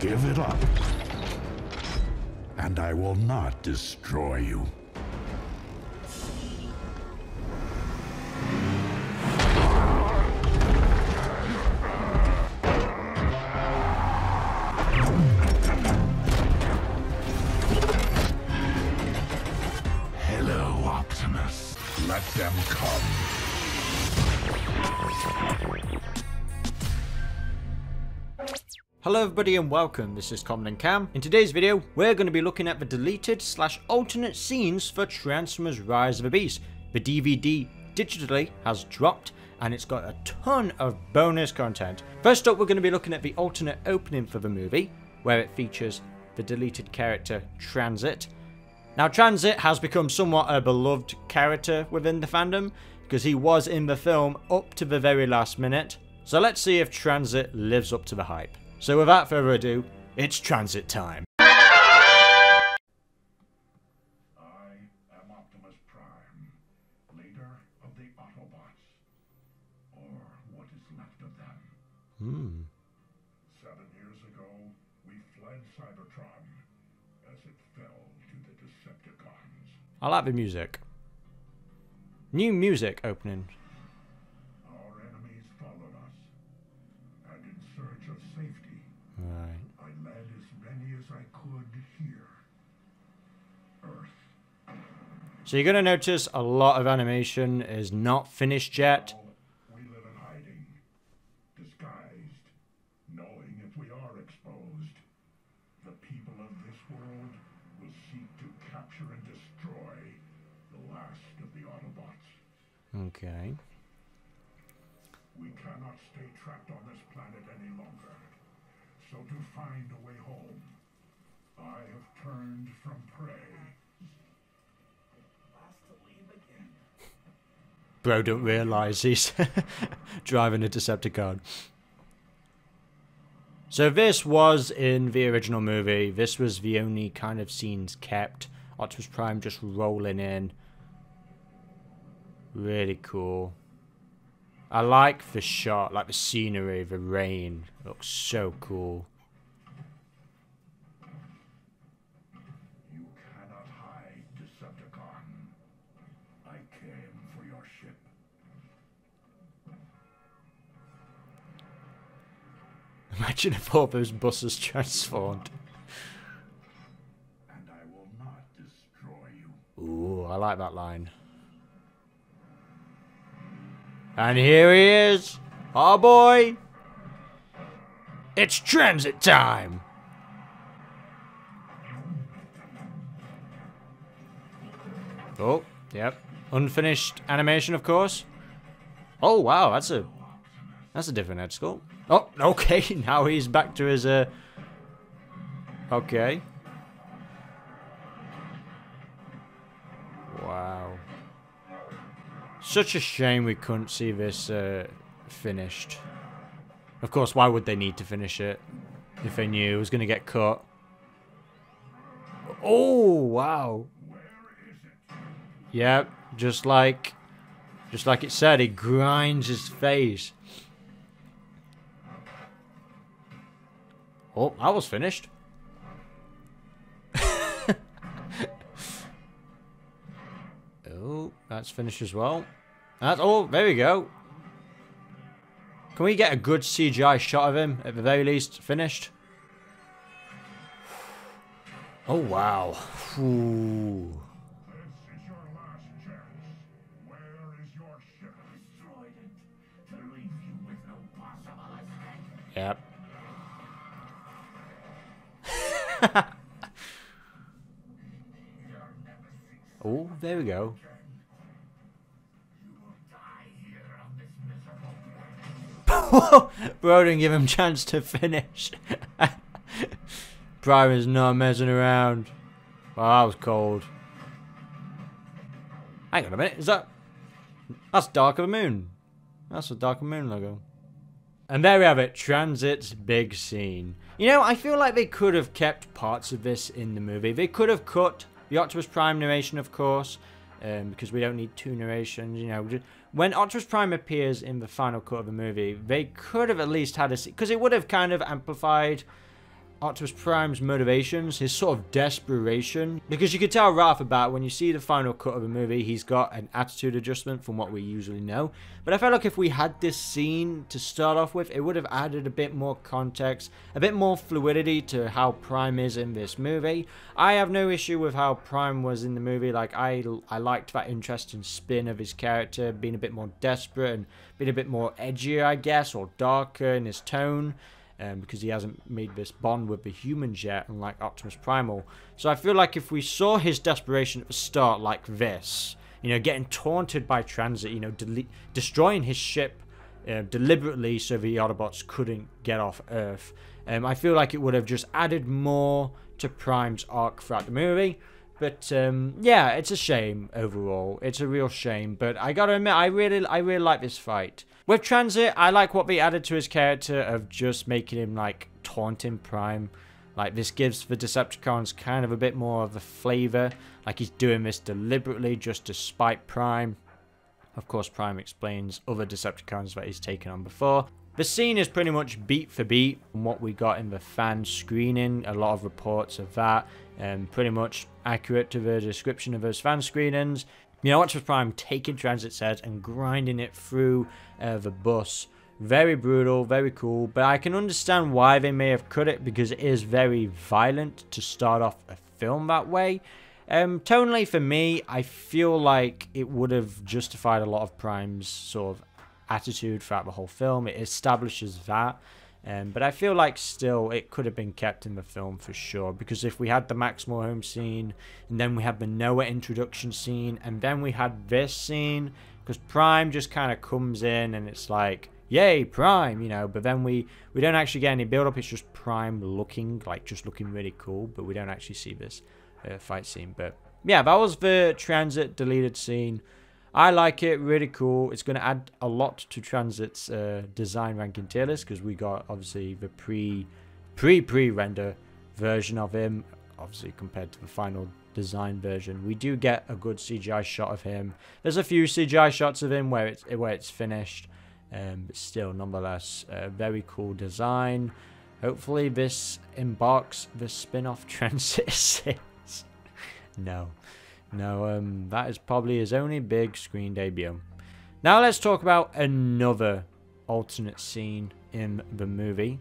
Give it up, and I will not destroy you. Hello, Optimus. Let them come. Hello everybody and welcome, this is Comodin Cam. In today's video, we're going to be looking at the deleted / alternate scenes for Transformers Rise of the Beast. The DVD digitally has dropped and it's got a ton of bonus content. First up, we're going to be looking at the alternate opening for the movie, where it features the deleted character Transit. Now Transit has become somewhat a beloved character within the fandom, because he was in the film up to the very last minute. So let's see if Transit lives up to the hype. So without further ado, it's Transit time. I am Optimus Prime, leader of the Autobots, or what is left of them. 7 years ago, we fled Cybertron as it fell to the Decepticons. I like the music. New music opening. Our enemies followed us, and in search of safety, Right. I led as many as I could here. Earth. So you're going to notice a lot of animation is not finished yet. We live in hiding, disguised, knowing if we are exposed, the people of this world will seek to capture and destroy the last of the Autobots. Okay. We cannot stay trapped on this planet any longer. So to find a way home, I have turned from prey. Last to leave again. Bro don't realise he's driving a Decepticon. So this was in the original movie. This was the only kind of scenes kept. Optimus Prime just rolling in. Really cool. I like the shot, like the scenery, the rain. Looks so cool. You cannot hide, Decepticon. I came for your ship. Imagine if all those buses transformed. And I will not destroy you. Ooh, I like that line. And here he is. Oh boy. It's Transit time. Oh, yep. Unfinished animation, of course. Oh wow, that's a different head sculpt. Oh, okay. Now he's back to his okay. Wow. Such a shame we couldn't see this finished. Of course, why would they need to finish it if they knew it was going to get cut? Oh, wow. Yep, just like it said, he grinds his face. Oh, that was finished. Oh, that's finished as well. That's, oh, there we go. Can we get a good CGI shot of him, at the very least, finished? Oh, wow. Ooh. This is your last chance. Where is your ship? Destroyed it to leave you with no possible escape. Yep. Oh, there we go. Bro didn't give him a chance to finish. Prime is not messing around. Oh, that was cold. Hang on a minute, that's Dark of the Moon. That's the Dark of the Moon logo. And there we have it, Transit's big scene. You know, I feel like they could have kept parts of this in the movie. They could have cut the Optimus Prime narration, of course, because we don't need two narrations, you know. When Optimus Prime appears in the final cut of the movie, they could have at least had a scene, because it would have kind of amplified Optimus Prime's motivations, his sort of desperation. Because you can tell right off the bat, when you see the final cut of the movie, he's got an attitude adjustment from what we usually know. But I felt like if we had this scene to start off with, it would have added a bit more context, a bit more fluidity to how Prime is in this movie. I have no issue with how Prime was in the movie. Like, I liked that interesting spin of his character, being a bit more desperate and being a bit more edgier, I guess, or darker in his tone. Because he hasn't made this bond with the humans yet, unlike Optimus Primal. So I feel like if we saw his desperation at the start like this, you know, getting taunted by Transit, you know, destroying his ship deliberately so the Autobots couldn't get off Earth, I feel like it would have just added more to Prime's arc throughout the movie. But yeah, it's a shame overall. It's a real shame. But I gotta admit, I really like this fight. With Transit, I like what they added to his character of just making him like taunting Prime. Like, this gives the Decepticons kind of a bit more of a flavor. Like, he's doing this deliberately just to spite Prime. Of course, Prime explains other Decepticons that he's taken on before. The scene is pretty much beat for beat from what we got in the fan screening. A lot of reports of that. Pretty much accurate to the description of those fan screenings. You know, Optimus Prime taking Transit's head and grinding it through the bus. Very brutal, very cool. But I can understand why they may have cut it, because it is very violent to start off a film that way. Tonally, for me, I feel like it would have justified a lot of Prime's sort of attitude throughout the whole film. It establishes that. But I feel like still it could have been kept in the film for sure, because if we had the Max Morehome scene, and then we had the Noah introduction scene, and then we had this scene, because Prime just kind of comes in and it's like, yay, Prime, you know, but then we don't actually get any build up. It's just Prime looking, like, just looking really cool, but we don't actually see this fight scene. But yeah, that was the Transit deleted scene. I like it, really cool. It's going to add a lot to Transit's design ranking tier list, because we got obviously the pre-render version of him, obviously compared to the final design version. We do get a good CGI shot of him. There's a few CGI shots of him where it's finished, but still, nonetheless, a very cool design. Hopefully this embarks the spin-off Transit 6. No. No, that is probably his only big screen debut. Now let's talk about another alternate scene in the movie.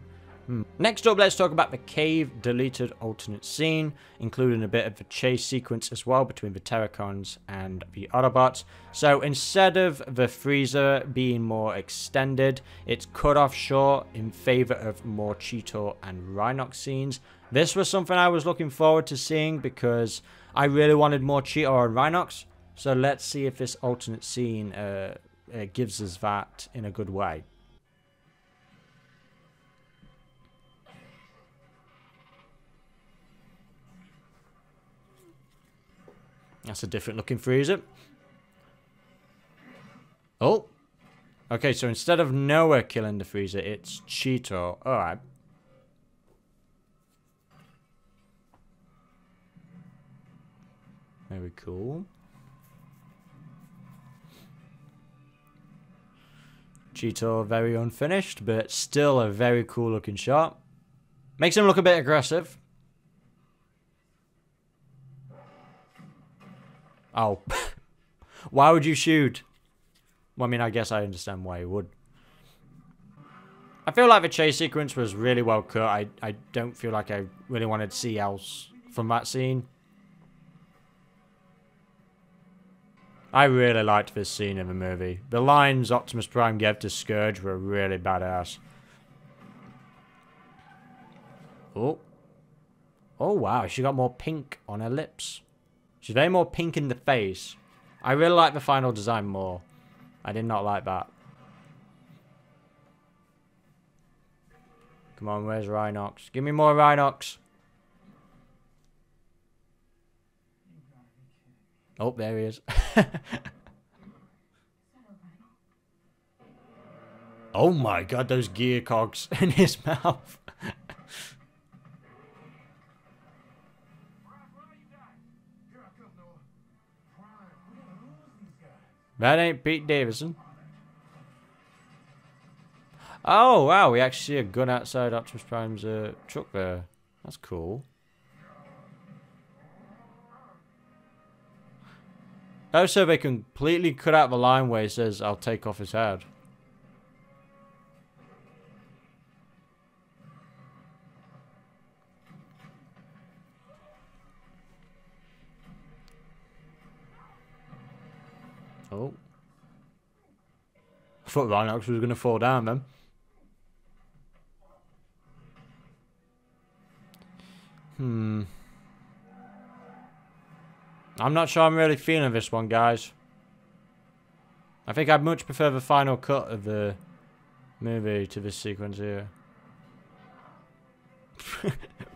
Next up, let's talk about the cave deleted alternate scene, including a bit of the chase sequence as well between the Terracons and the Autobots. So instead of the freezer being more extended, it's cut off short in favor of more Cheetor and Rhinox scenes. This was something I was looking forward to seeing, because I really wanted more Cheetor and Rhinox. So let's see if this alternate scene gives us that in a good way. That's a different looking freezer. Oh. Okay, so instead of Noah killing the freezer, it's Cheetor. Alright. Very cool. Cheetor very unfinished, but still a very cool looking shot. Makes him look a bit aggressive. Oh. Why would you shoot? Well, I mean, I guess I understand why you would. I feel like the chase sequence was really well cut. I don't feel like I really wanted to see else from that scene. I really liked this scene in the movie. The lines Optimus Prime gave to Scourge were really badass. Oh. Oh, wow. She got more pink on her lips. She's very more pink in the face. I really like the final design more. I did not like that. Come on, where's Rhinox? Give me more Rhinox. Oh, there he is. Oh my god, those gear cogs in his mouth. That ain't Pete Davidson. Oh, wow, we actually see a gun outside Optimus Prime's truck there. That's cool. Also, they completely cut out the line where he says, "I'll take off his head." Oh. I thought Rhinox was going to fall down then. I'm not sure I'm really feeling this one, guys. I think I'd much prefer the final cut of the movie to this sequence here.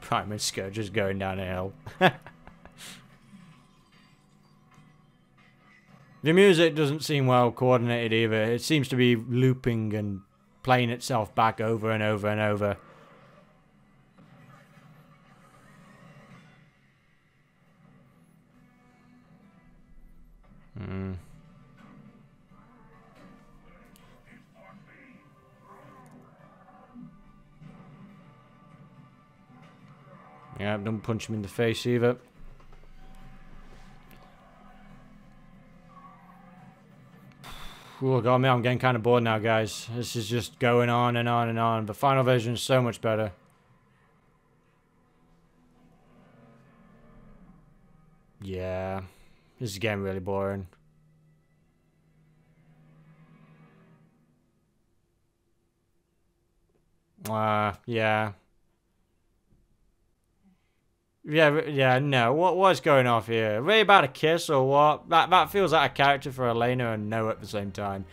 Prime and Scourge just going down a hill. The music doesn't seem well coordinated either. It seems to be looping and playing itself back over and over and over. Yeah, don't punch him in the face either. Oh god, man, I'm getting kind of bored now, guys. This is just going on and on and on. The final version is so much better. Yeah, this is getting really boring. Yeah. Yeah, no. What's going off here? Are they about a kiss or what? That feels like a character for Elena and no at the same time.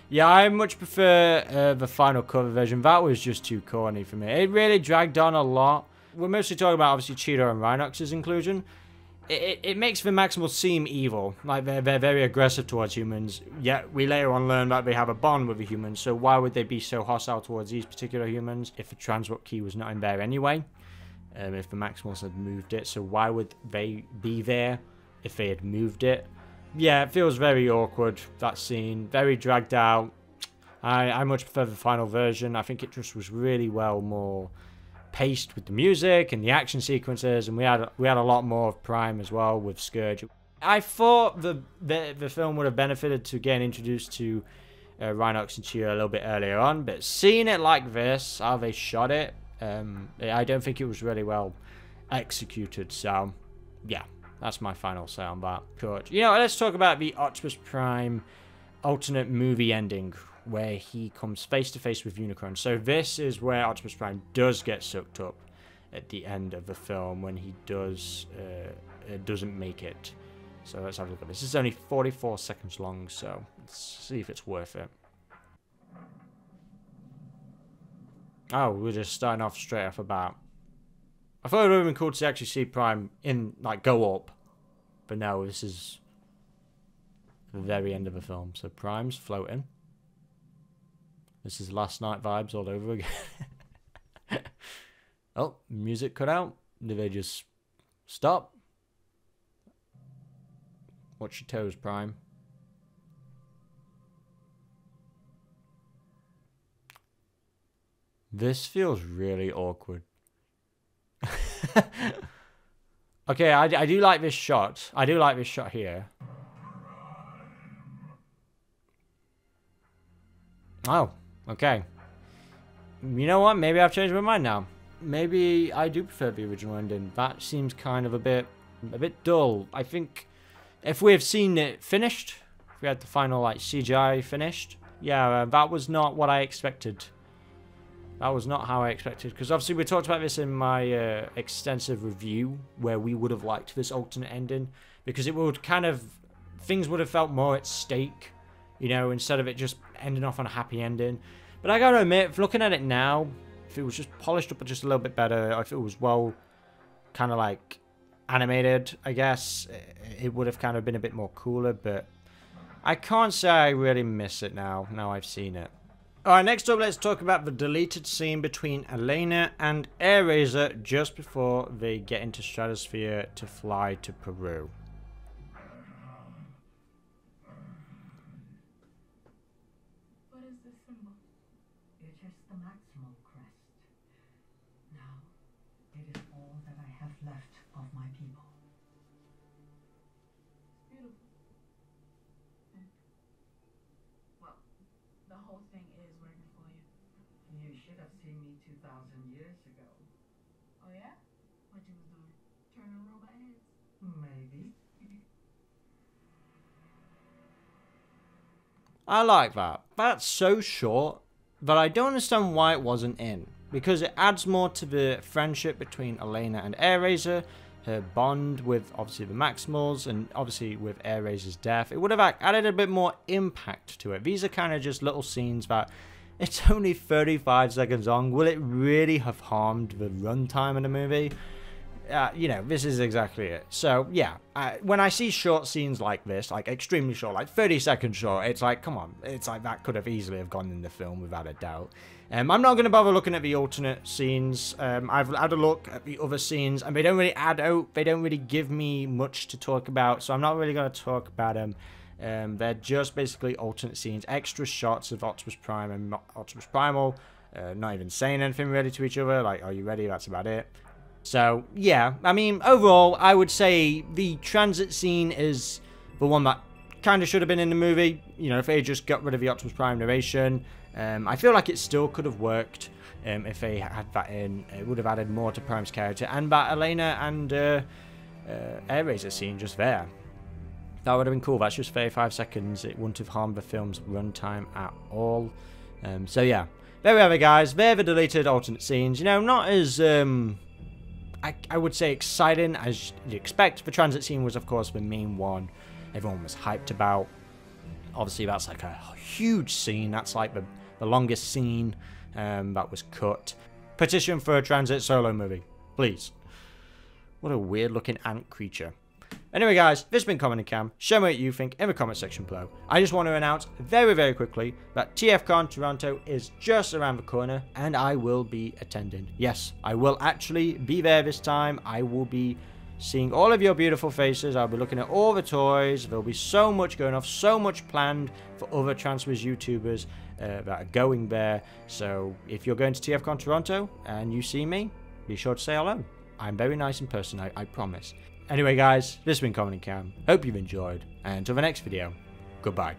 Yeah, I much prefer the final cover version. That was just too corny for me. It really dragged on a lot. We're mostly talking about, obviously, Cheetor and Rhinox's inclusion. It makes the Maximals seem evil. Like, they're very aggressive towards humans. Yet, we later on learn that they have a bond with the humans. So why would they be so hostile towards these particular humans if the transwarp key was not in there anyway? If the Maximals had moved it. So why would they be there if they had moved it? Yeah, it feels very awkward, that scene. Very dragged out. I much prefer the final version. I think it just was really well more paced with the music and the action sequences. And we had a lot more of Prime as well with Scourge. I thought the film would have benefited to getting introduced to Rhinox and Cheetor a little bit earlier on. But seeing it like this, how they shot it, I don't think it was really well executed. So, yeah, that's my final say on that. Good. You know, let's talk about the Optimus Prime alternate movie ending, where he comes face to face with Unicron. So this is where Optimus Prime does get sucked up at the end of the film when he doesn't make it. So let's have a look at this. This is only 44 seconds long, so let's see if it's worth it. Oh, we're just starting off straight off the bat. I thought it would have been cool to actually see Prime go up. But no, this is the very end of the film. So Prime's floating. This is Last Night vibes all over again. Oh, music cut out. Did they just stop? Watch your toes, Prime. This feels really awkward. Okay, I do like this shot. I do like this shot here. Oh, okay. You know what? Maybe I've changed my mind now. Maybe I do prefer the original ending. That seems kind of a bit dull. I think if we have seen it finished, if we had the final CGI finished, yeah, that was not what I expected. That was not how I expected, because obviously we talked about this in my extensive review, where we would have liked this alternate ending, because it would things would have felt more at stake, you know, instead of it just ending off on a happy ending. But I gotta admit, looking at it now, if it was just polished up just a little bit better, if it was well animated, I guess, it would have kind of been a bit more cooler, but I can't say I really miss it now I've seen it. Alright, next up, let's talk about the deleted scene between Elena and Airazor just before they get into Stratosphere to fly to Peru. What is this symbol? It is the Maximal crest. Now, it is all whole thing is working for you. You should have seen me 2,000 years ago. Oh yeah? What you was doing? Turning robot heads? Maybe. I like that. That's so short, but I don't understand why it wasn't in. Because it adds more to the friendship between Elena and Airazor, her bond with obviously the Maximals, and obviously with Airazor's death. It would have added a bit more impact to it. These are kind of just little scenes that it's only 35 seconds long. Will it really have harmed the runtime of the movie? You know, this is exactly it. So, yeah, when I see short scenes like this, like extremely short, like 30 seconds short, it's like, come on. It's like that could have easily have gone in the film without a doubt. I'm not going to bother looking at the alternate scenes. I've had a look at the other scenes, and they don't really add out. They don't really give me much to talk about, so I'm not really going to talk about them. They're just basically alternate scenes, extra shots of Optimus Prime and Optimus Primal, not even saying anything really to each other, like, are you ready? That's about it. So, yeah, I mean, overall, I would say the transit scene is the one that kind of should have been in the movie. You know, if they just got rid of the Optimus Prime narration. I feel like it still could have worked if they had that in. It would have added more to Prime's character. And that Elena and Airazor scene just there. That would have been cool. That's just 35 seconds. It wouldn't have harmed the film's runtime at all. So, yeah. There we have it, guys. They're the deleted alternate scenes. You know, not as... I would say exciting as you'd expect. The transit scene was, of course, the main one everyone was hyped about. Obviously, that's like a huge scene. That's like the longest scene that was cut. Petition for a transit solo movie, please. What a weird looking ant creature. Anyway, guys, this has been Comodin Cam. Show me what you think in the comment section below. I just want to announce very, very quickly that TFCON Toronto is just around the corner, and I will be attending. Yes, I will actually be there this time. I will be seeing all of your beautiful faces. I'll be looking at all the toys. There'll be so much going off, so much planned for other Transformers YouTubers that are going there. So if you're going to TFCON Toronto and you see me, be sure to say hello. I'm very nice in person, I promise. Anyway, guys, this has been Comodin Cam. Hope you've enjoyed, and until the next video, goodbye.